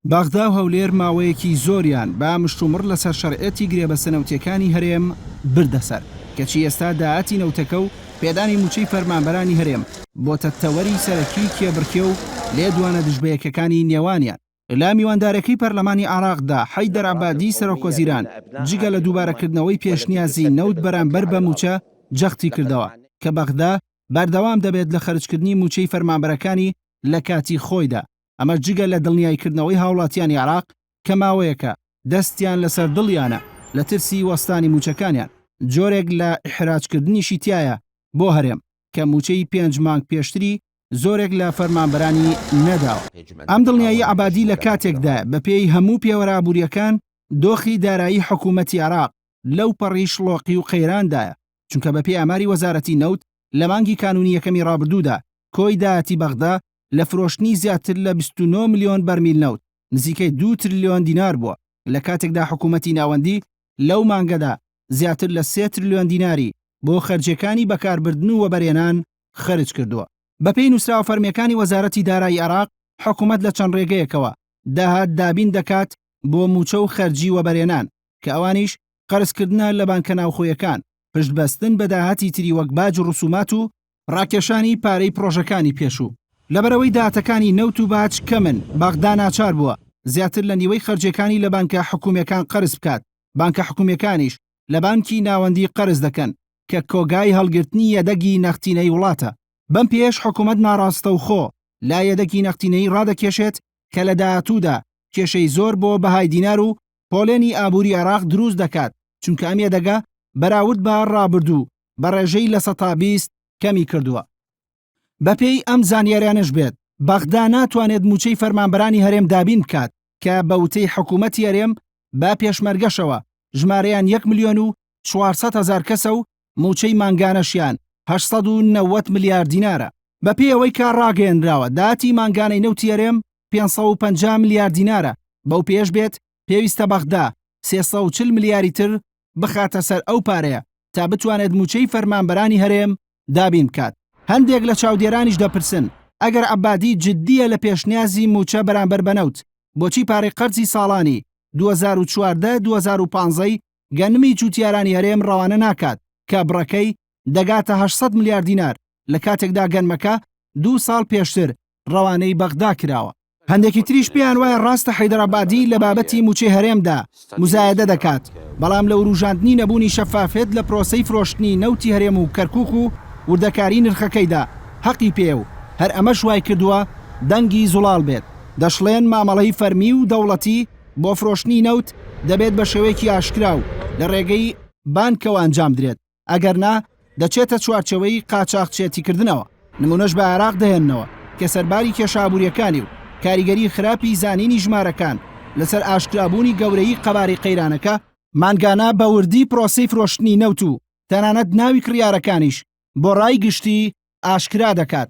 باغدا و هەولێر ماوەیەکی زۆریان با مشتومڕ لەسەر شەرعەتی گرێبەستە نەوتیەکانی هەرێم بردەسەر کەچی ئێستا داهاتی نەوتەکە و پێدانی موچەی فەرمانبەرانی هەرێم بۆتە تەوەری سەرەکی کێبڕکێ و لێ دوانە دژبەیەکەکانی نێوانیان. لە میواندارەکەی پەرلەمانی عێراقدا حەیدەر عەبادی سەرۆکوەزیران جگە لە دووبارەکردنەوەی پێشنیازی نەوت بەرامبەر بە موچە جەختی کردەوە کە بەغدا بەردەوام دەبێت لە خەرجکردنی موچەی فەرمانبەرەکانی لە کاتی خۆیدا. ئەمە جگە لە دڵنیایکردنەوەی هاوڵاتیانی عێراق کە ماوەیەکە دەستیان لەسەر دڵیانە لە ترسی وەستانی موچەکانیان جۆرێک لە ئیحراجکردنیشی تایە بۆ هەرێم کە موچەی 5 مانگ پێشتری زۆرێک لە فەرمانبەرانی نەداوە. ئەم دڵنیایی عەبادی لە کاتێکدا بەپێی هەموو پێوەرابووریەکان دۆخی دارایی حکوومەتی عێراق لەو پەڕی شڵۆقی و قەیراندایە چونکە بەپێی ئاماری وەزارەتی نەوت لە مانگی کانونی یەکەمی ڕابردوودا کۆی داهاتی بەغدا لە فرۆشتنی زیاتر لە 29 ملیۆن بەرمیل نەوت نزیکەی 2 تریلیۆن دینار بووە لە کاتێکدا حکوومەتی ناوەندی لەو مانگەدا زیاتر لە 3 تریلیۆن دیناری بۆ خەرجەکانی بەکاربردن و وەبەرێنان خەرج کردووە. بەپێی نووسراوە فەرمیەکانی وەزارەتی دارایی عێراق حکوومەت لە چەند ڕێگەیەکەوە داهات دابین دەکات بۆ موچە و خەرجی وەبەرێنان کە ئەوانیش قەرزکردنە لە بانکە ناوخۆیەکان پشتبەستن بە داهاتی تری وەک باج و ڕسومات و ڕاکێشانی پارەی پرۆژەکانی پێشوو. لەبەرەوەی داهاتەکانی نەوت و باج کەمن بەغدا ناچار بووە زیاتر لە نیوەی خەرجەکانی لە بانکە حکوومیەکان قەرز بکات. بانکە حکوومیەکانیش لە بانکی ناوەندی قەرز دەکەن کە کۆگای هەڵگرتنی یەدەگی نەختینەی وڵاتە. بەم پێش حکوومەت ناڕاستە و خۆ لا یەدەگی نەختینەی ڕادەکێشێت کە لە داهاتوودا کێشەی زۆر بۆ بەهای دینار و پۆلێنی ئابووری عێراق دروست دەکات چونکە ئەم یەدەگە بەراورد بە ڕابردوو بە ڕێژەی لە 120 کەمی کردووە. بەپێی ئەم زانیاریانش بێت بەغدا ناتوانێت موچەی فەرمانبەرانی هەرێم دابین بکات کە بە وتەی حکوومەتی هەرێم با پێشمەرگەشەوە ژمارەیان 1 ملیۆن و 400 هەزار کەسە و موچەی مانگانەشیان 890 ملیار دینارە. بەپێی ئەوەی کار ڕاگەیەنراوە داهاتی مانگانەی نەوتی هەرێم 550 ملیار دینارە بەو پێش بێت پێویستە بەغدا 340 ملیاری تر بخاتە سەر ئەو پارەیە تا بتوانێت موچەی فەرمانبەرانی هەرێم دابین بکات. هەندێک لە چاودێرانیش دەپرسن ئەگەر عەبادی جددیە لە پێشنیازی موچە بەرامبەر بەنەوت بۆچی پارەی قەرزی ساڵانی 2014-2015 گەنمی جوتیارانی هەرێم ڕەوانە ناکات کە بڕەکەی دەگاتە 800 ملیار دینار لە کاتێکدا گەنمەکە 2 ساڵ پێشتر ڕەوانەی بەغدا کراوە. هەندێکی تریش پێیان وایە ڕاستە حەیدەر عەبادی لە بابەتی موچەی هەرێمدا مزایەدە دەکات بەڵام لە وروژاندنی نەبوونی شەفافێت لە پرۆسەی فرۆشتنی نەوتی هەرێم و کەرکووک و وردەکاری نرخەکەیدا حەقی پێ و هەر ئەمەش وای کردووە دەنگی زوڵال بێت. دەشڵێن مامەڵەی فەرمی و دەوڵەتی بۆ فرۆشتنی نەوت دەبێت بە شێوەیەکی ئاشکرا و لە ڕێگەی بانکەوە ئەنجام درێت ئەگەرنا دەچێتە چوارچەوەی قاچاقچێتیکردنەوە. نمونەش بە عێراق دەهێننەوە کە سەرباری کێشابووریەکانی و کاریگەری خراپی زانینی ژمارەکان لەسەر ئاشکرابوونی گەورەی قەباری قەیرانەکە مانگانە بە وردی پرۆسەی فرۆشتنی نەوت و تەنانەت ناوی کڕیارەکانیش بۆ ڕای گشتی ئاشکرا دەکات.